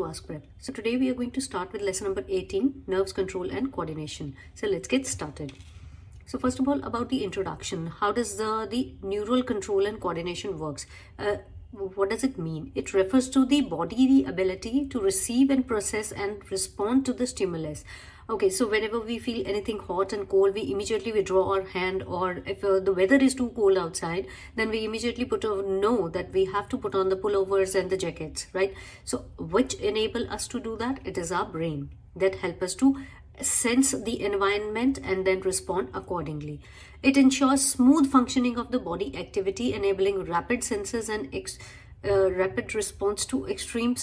Ask Prep. So today we are going to start with lesson number 18, Nerves Control and Coordination. So let's get started. So first of all, about the introduction, how does the neural control and coordination works? What does it mean? It refers to the bodily ability to receive and process and respond to the stimulus. Okay, so whenever we feel anything hot and cold, we immediately withdraw our hand, or if the weather is too cold outside, then we immediately know that we have to put on the pullovers and the jackets, right? So which enable us to do that? It is our brain that help us to sense the environment and then respond accordingly. It ensures smooth functioning of the body activity, enabling rapid senses and rapid response to extreme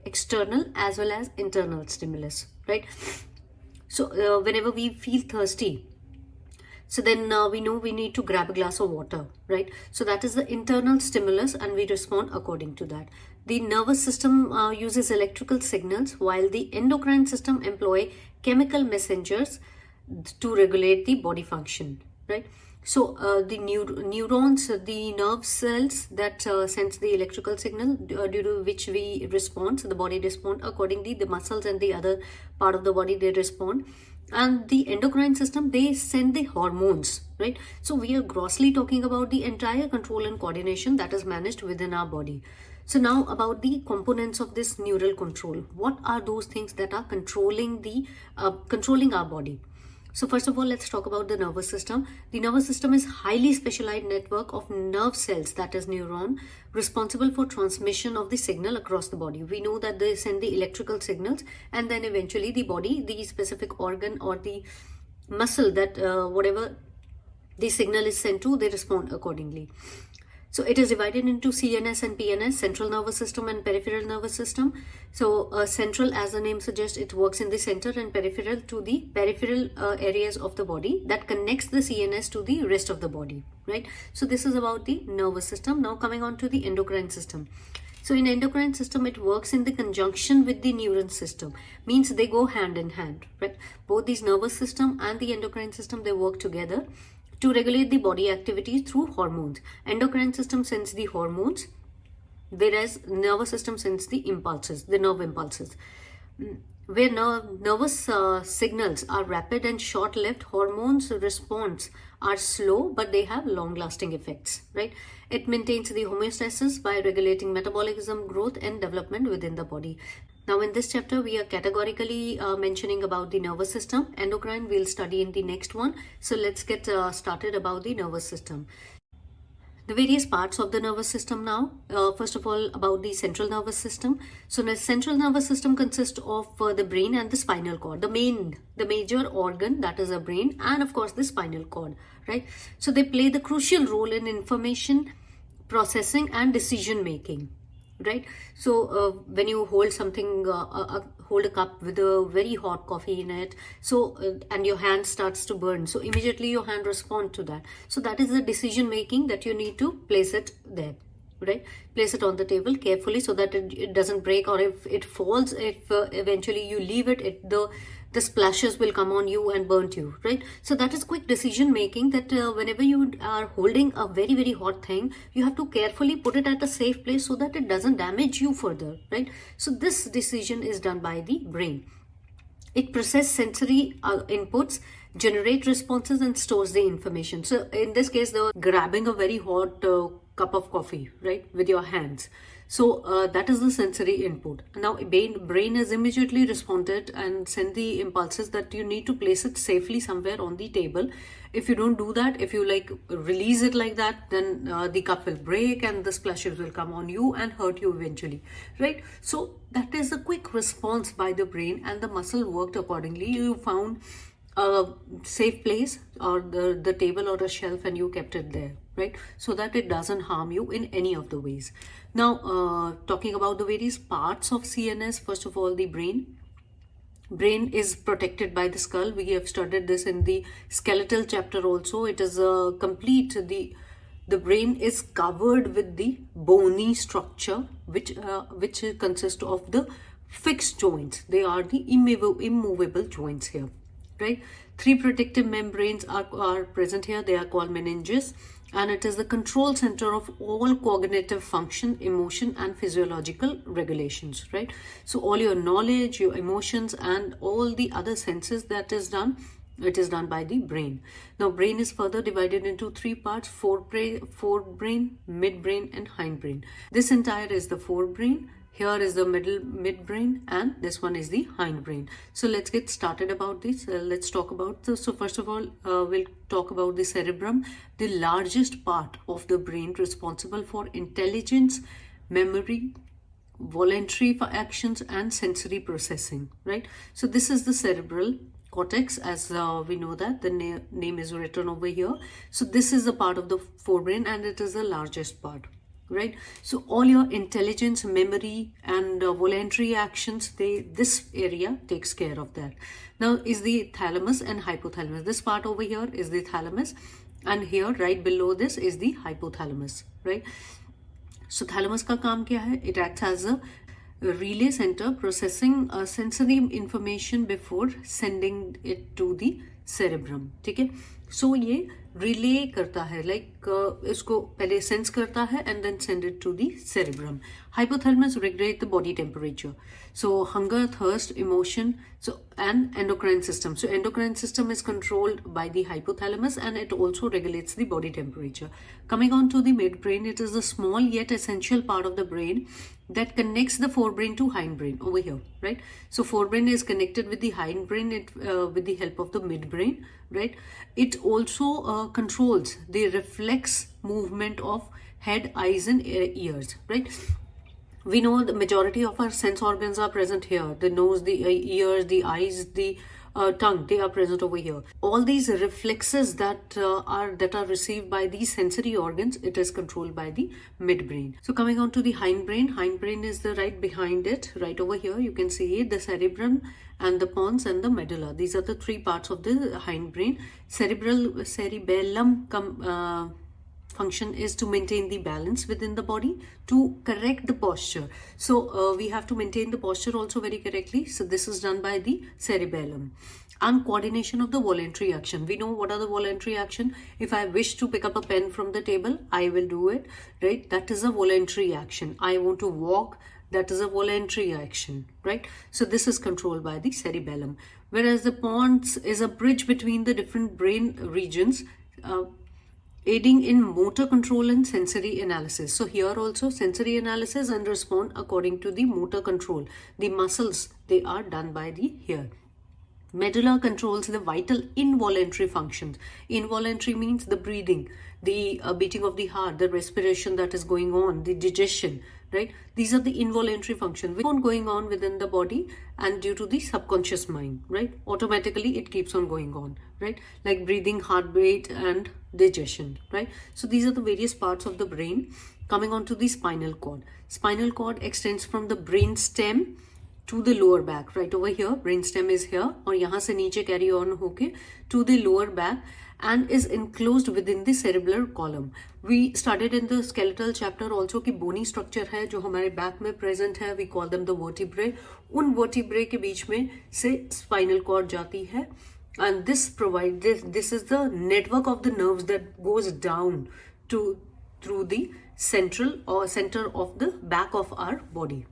external as well as internal stimulus, right? So whenever we feel thirsty, so then we know we need to grab a glass of water, right? So that is the internal stimulus and we respond according to that. The nervous system uses electrical signals, while the endocrine system employ chemical messengers to regulate the body function, right? So the neurons, the nerve cells that sense the electrical signal due to which we respond, so the body respond accordingly, the muscles and the other part of the body, they respond. And the endocrine system, they send the hormones, right? So we are grossly talking about the entire control and coordination that is managed within our body. So now about the components of this neural control. What are those things that are controlling our body? So first of all, let's talk about the nervous system. The nervous system is highly specialized network of nerve cells, that is neuron, responsible for transmission of the signal across the body. We know that they send the electrical signals, and then eventually the body, the specific organ or the muscle that whatever the signal is sent to, they respond accordingly. So it is divided into CNS and PNS, central nervous system and peripheral nervous system. So central, as the name suggests, it works in the center, and peripheral to the peripheral areas of the body that connects the CNS to the rest of the body, right? So this is about the nervous system. Now coming on to the endocrine system. So in endocrine system, it works in the conjunction with the neuron system, means they go hand in hand, right? Both these nervous system and the endocrine system, they work together to regulate the body activity through hormones. Endocrine system sends the hormones, whereas nervous system sends the impulses, the nerve impulses. Where nervous signals are rapid and short-lived, hormones response are slow, but they have long-lasting effects, right? It maintains the homeostasis by regulating metabolism, growth and development within the body. Now in this chapter, we are categorically mentioning about the nervous system. Endocrine we'll study in the next one. So let's get started about the nervous system. The various parts of the nervous system now. First of all, about the central nervous system. So the central nervous system consists of the brain and the spinal cord. The major organ, that is the brain, and of course the spinal cord, right? So they play the crucial role in information processing and decision making, right? So when you hold something, hold a cup with a very hot coffee in it, so and your hand starts to burn, so immediately your hand responds to that. So that is the decision making that you need to place it there, right? Place it on the table carefully so that it doesn't break, or if it falls, if eventually you leave it, the splashes will come on you and burn you, right? So that is quick decision making, that whenever you are holding a very, very hot thing, you have to carefully put it at a safe place so that it doesn't damage you further, right? So this decision is done by the brain. It processes sensory inputs, generate responses and stores the information. So in this case, they're grabbing a very hot cup of coffee, right, with your hands. So that is the sensory input. Now brain has immediately responded and sent the impulses that you need to place it safely somewhere on the table. If you don't do that, if you like release it like that, then the cup will break and the splashes will come on you and hurt you eventually, right? So that is a quick response by the brain, and the muscle worked accordingly. You found a safe place, or the table or a shelf, and you kept it there, right? So that it doesn't harm you in any of the ways. Now talking about the various parts of CNS, first of all, the brain. Brain is protected by the skull. We have studied this in the skeletal chapter also. It is complete. The brain is covered with the bony structure, which consists of the fixed joints. They are the immovable joints here, right? Three protective membranes are present here. They are called meninges, and it is the control center of all cognitive function, emotion, and physiological regulations, right? So all your knowledge, your emotions, and all the other senses that is done, it is done by the brain. Now, brain is further divided into three parts: forebrain, midbrain, and hindbrain. This entire is the forebrain. Here is the midbrain, and this one is the hindbrain. So let's get started about this. Let's talk about this. So first of all, we'll talk about the cerebrum, the largest part of the brain responsible for intelligence, memory, voluntary actions, and sensory processing, right? So this is the cerebral cortex, as we know that the name is written over here. So this is the part of the forebrain, and it is the largest part, right? So all your intelligence, memory, and voluntary actions, this area takes care of that. Now is the thalamus and hypothalamus. This part over here is the thalamus, and here right below this is the hypothalamus, right? So thalamus का काम क्या है? It acts as a relay center processing sensory information before sending it to the cerebrum. ठीक है? So ये relay करता है, like इसको पहले sense करता है and then send it to the cerebrum. Hypothalamus regulate the body temperature. So hunger, thirst, emotion, so and endocrine system. So endocrine system is controlled by the hypothalamus, and it also regulates the body temperature. Coming on to the midbrain, it is the small yet essential part of the brain that connects the forebrain to hindbrain over here, right? So forebrain is connected with the hindbrain with the help of the midbrain, right? It also controls the reflex movement of head, eyes, and ears, right? We know the majority of our sense organs are present here. The nose, the ears, the eyes, the tongue, they are present over here. All these reflexes that are received by these sensory organs, it is controlled by the midbrain. So coming on to the hindbrain, hindbrain is the right behind it, right over here. You can see the cerebrum and the pons and the medulla. These are the three parts of the hindbrain. Cerebellum function is to maintain the balance within the body, to correct the posture. So we have to maintain the posture also very correctly. So this is done by the cerebellum. And coordination of the voluntary action. We know what are the voluntary action. If I wish to pick up a pen from the table, I will do it, right? That is a voluntary action. I want to walk, that is a voluntary action, right? So this is controlled by the cerebellum. Whereas the pons is a bridge between the different brain regions, aiding in motor control and sensory analysis. So here also sensory analysis and respond according to the motor control. The muscles, they are done by the here. Medulla controls the vital involuntary functions. Involuntary means the breathing, the beating of the heart, the respiration that is going on, the digestion, right? These are the involuntary functions which are going on within the body, and due to the subconscious mind, right? Automatically it keeps on going on, right? Like breathing, heartbeat, and digestion, right? So these are the various parts of the brain. Coming on to the spinal cord. Spinal cord extends from the brain stem to the lower back, right over here. Brain stem is here, और यहाँ से नीचे carry on होके to the lower back, and is enclosed within the cerebellar column. We studied in the skeletal chapter also कि bony structure है जो हमारे back में present है. We call them the vertebrae. उन vertebrae के बीच में से spinal cord जाती है, and this this is the network of the nerves that goes down through the center of the back of our body.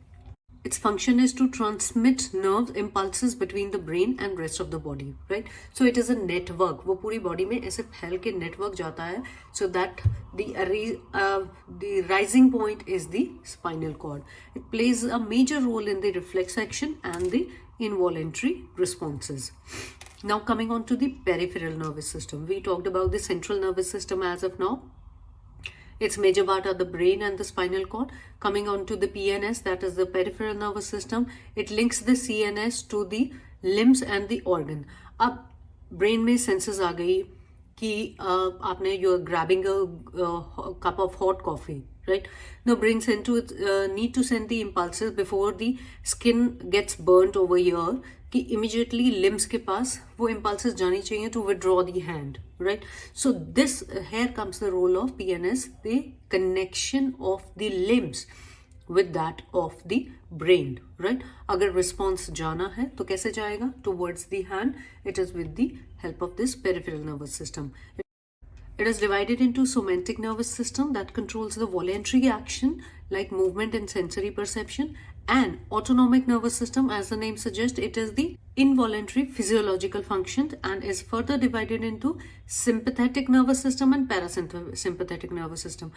Its function is to transmit nerve impulses between the brain and rest of the body, right? So it is a network. वो पूरी body में ऐसे फैल के network जाता है, so that the rising point is the spinal cord. It plays a major role in the reflex action and the involuntary responses. Now coming on to the peripheral nervous system. We talked about the central nervous system as of now. Its major part are the brain and the spinal cord. Coming on to the PNS, that is the peripheral nervous system. It links the CNS to the limbs and the organ. अब brain में senses आ गई कि आपने you are grabbing a cup of hot coffee, right? Now brain need to send the impulses before the skin gets burnt over here कि immediately limbs के पास वो impulses जानी चाहिए to withdraw the hand, right? So this here comes the role of PNS, the connection of the limbs with that of the brain, right? अगर response जाना है तो कैसे जाएगा? Towards the hand. It is with the help of this peripheral nervous system. It is divided into somatic nervous system that controls the voluntary action like movement and sensory perception, and autonomic nervous system, as the name suggests, it is the involuntary physiological functions, and is further divided into sympathetic nervous system and parasympathetic nervous system.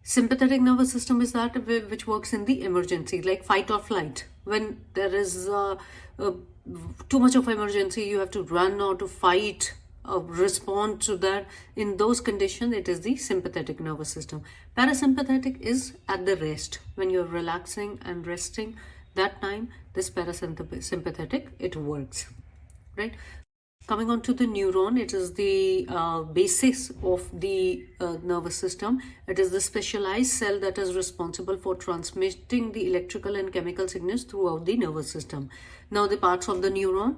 Sympathetic nervous system is that which works in the emergency, like fight or flight. When there is too much of emergency, you have to run or to fight, respond to that. In those conditions, it is the sympathetic nervous system. Parasympathetic is at the rest, when you're relaxing and resting. That time, this parasympathetic, it works, right? Coming on to the neuron, it is the basis of the nervous system. It is the specialized cell that is responsible for transmitting the electrical and chemical signals throughout the nervous system. Now, the parts of the neuron,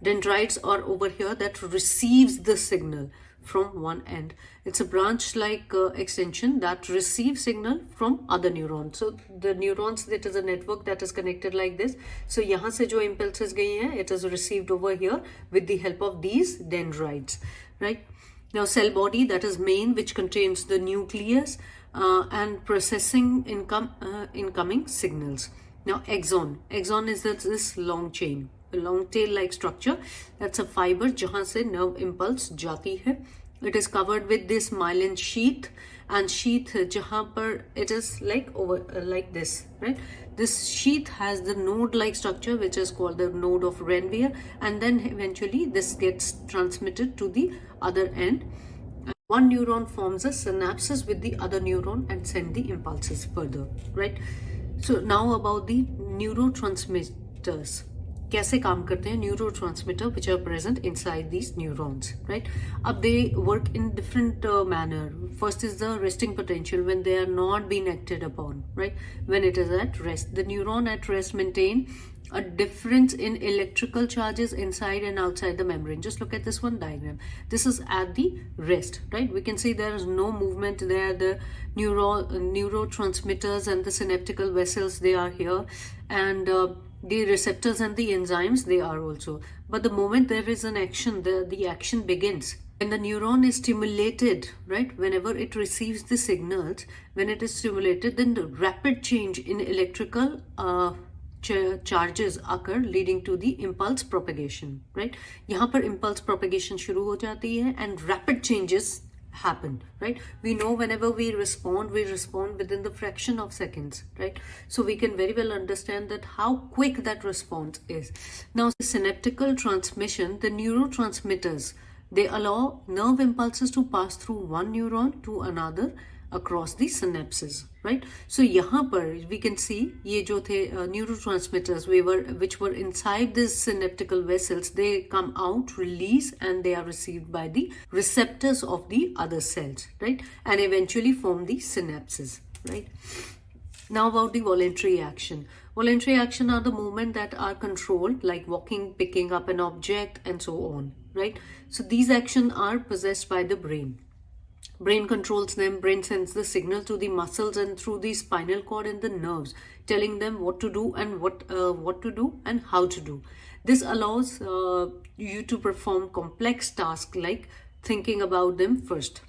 dendrites are over here that receives the signal from one end. It's a branch-like extension that receives signal from other neurons. So the neurons, it is a network that is connected like this. So यहाँ से जो impulses गई हैं, it is received over here with the help of these dendrites, right? Now cell body, that is main, which contains the nucleus and processing incoming signals. Now axon is this long chain, a long tail-like structure. That's a fiber जहाँ से nerve impulse जाती है. It is covered with this myelin sheath, and sheath जहाँ पर it is like over like this, right? This sheath has the node-like structure, which is called the node of Renvier, and then eventually this gets transmitted to the other end. One neuron forms a synapses with the other neuron and send the impulses further, right? So now about the neurotransmitters. कैसे काम करते हैं neurotransmitter which are present inside these neurons, right? अब they work in different manner. First is the resting potential, when they are not being acted upon, right? When it is at rest, the neuron at rest maintain a difference in electrical charges inside and outside the membrane. Just look at this one diagram. This is at the rest, right? We can see there is no movement there. The neurotransmitters and the synaptical vessels, they are here, and the receptors and the enzymes, they are also. But the moment there is an action, the action begins. When the neuron is stimulated, right, whenever it receives the signals, when it is stimulated, then the rapid change in electrical charges occur, leading to the impulse propagation, right? यहाँ पर impulse propagation शुरू हो जाती है and rapid changes happen, right? We know whenever we respond within the fraction of seconds, right? So we can very well understand that how quick that response is. Now, synaptical transmission, the neurotransmitters, they allow nerve impulses to pass through one neuron to another across the synapses, right? So यहाँ पर we can see ये जो थे neurotransmitters which were inside these synaptical vessels, they come out, release, and they are received by the receptors of the other cells, right? And eventually form the synapses, right? Now about the voluntary action. Voluntary action are the movements that are controlled, like walking, picking up an object, and so on, right? So these actions are possessed by the brain. Brain controls them. Brain sends the signal to the muscles and through the spinal cord and the nerves, telling them what to do and what to do and how to do. This allows you to perform complex tasks like thinking about them first.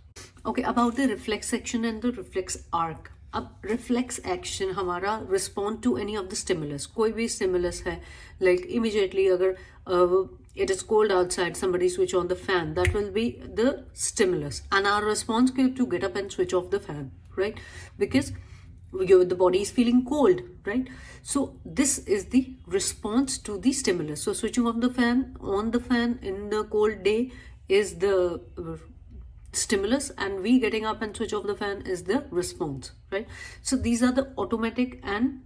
Okay, about the reflex action and the reflex arc. अब reflex action हमारा respond to any of the stimulus. कोई भी stimulus है, like immediately अगर it is cold outside, somebody switch on the fan, that will be the stimulus, and our response is to get up and switch off the fan, right? Because the body is feeling cold, right? So this is the response to the stimulus. So switching off the fan, on the fan in the cold day is the stimulus, and we getting up and switch off the fan is the response, right? So these are the automatic and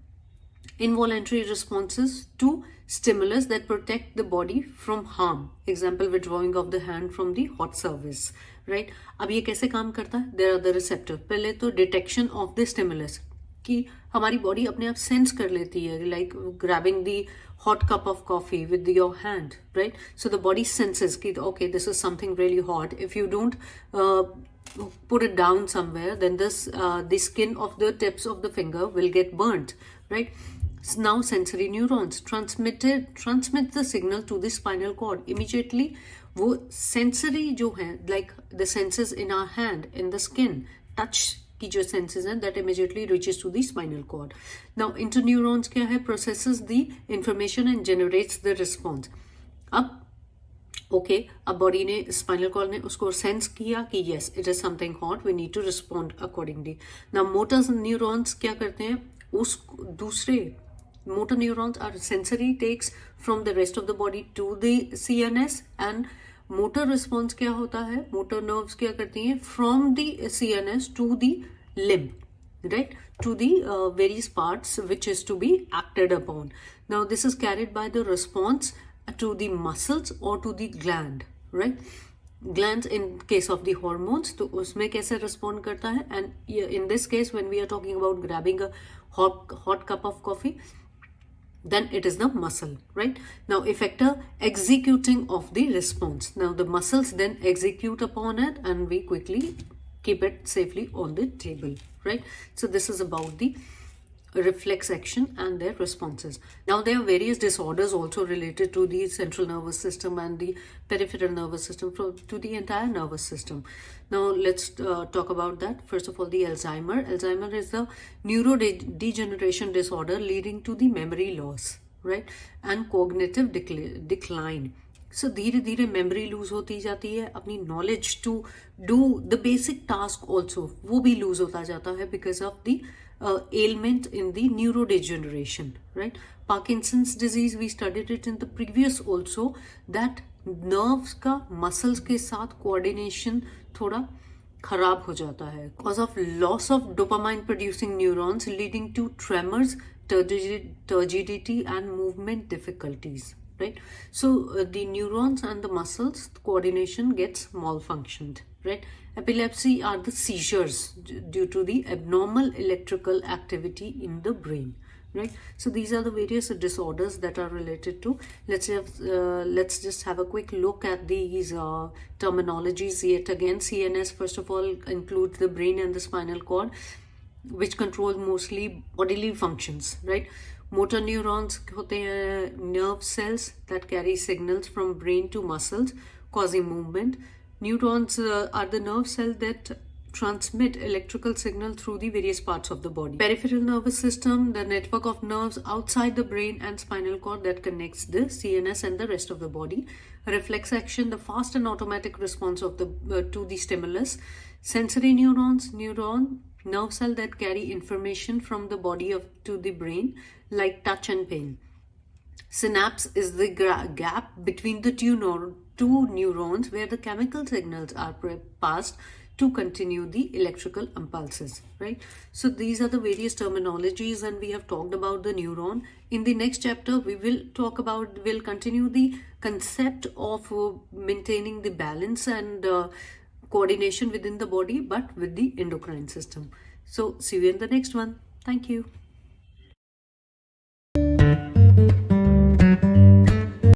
involuntary responses to stimulus that protect the body from harm. Example, withdrawing of the hand from the hot surface, right? अब ये कैसे काम करता है? There are the receptor. पहले तो detection of the stimulus कि हमारी body अपने आप sense कर लेती है, like grabbing the hot cup of coffee with your hand, right? So the body senses कि okay, this is something really hot. If you don't put it down somewhere, then this the skin of the tips of the finger will get burnt, right? Now sensory neurons transmit the signal to the spinal cord immediately. वो sensory जो है, like the senses in our hand, in the skin, touch की जो senses हैं, that immediately reaches to the spinal cord. Now interneurons क्या है, processes the information and generates the response. अब okay, अब बॉडी ने, स्पाइनल कॉर्ड ने उसको सेंस किया कि yes it is something hot, we need to respond accordingly. Now motor neurons क्या करते हैं, उस दूसरे motor neurons are sensory takes from the rest of the body to the CNS, and motor response क्या होता है, motor nerves क्या करती हैं, from the CNS to the limb, right, to the various parts which is to be acted upon. Now this is carried by the response to the muscles or to the gland, right? Glands in case of the hormones, तो उसमें कैसे respond करता है, and in this case when we are talking about grabbing a hot cup of coffee, then it is the muscle, right? Now effector executing of the response. Now the muscles then execute upon it and we quickly keep it safely on the table, right? So this is about the reflex action and their responses. Now there are various disorders also related to the central nervous system and the peripheral nervous system, to the entire nervous system. Now let's talk about that. First of all, the Alzheimer. Alzheimer is the neurodegeneration disorder leading to the memory loss, right, and cognitive decline. So धीरे धीरे memory lose होती जाती है, अपनी knowledge to do the basic task also वो भी lose होता जाता है because of the ailment in the neurodegeneration, right? Parkinson's disease, we studied it in the previous also, that nerves का muscles के साथ coordination थोड़ा खराब हो जाता है because of loss of dopamine producing neurons leading to tremors, turgidity and movement difficulties, right? So the neurons and the muscles coordination gets malfunctioned, right? Epilepsy are the seizures due to the abnormal electrical activity in the brain, right? So these are the various disorders that are related to. Let's just have a quick look at these terminologies yet again. CNS first of all includes the brain and the spinal cord, which control mostly bodily functions, right? Motor neurons होते हैं nerve cells that carry signals from brain to muscles causing movement. Neurons are the nerve cells that transmit electrical signal through the various parts of the body. Peripheral nervous system, the network of nerves outside the brain and spinal cord that connects the CNS and the rest of the body. Reflex action, the fast and automatic response of the to the stimulus. Sensory neurons, nerve cell that carry information from the body to the brain, like touch and pain. Synapse is the gap between the two neurons where the chemical signals are passed to continue the electrical impulses, right? So these are the various terminologies and we have talked about the neuron. In the next chapter, we'll continue the concept of maintaining the balance and coordination within the body, but with the endocrine system. So see you in the next one. Thank you.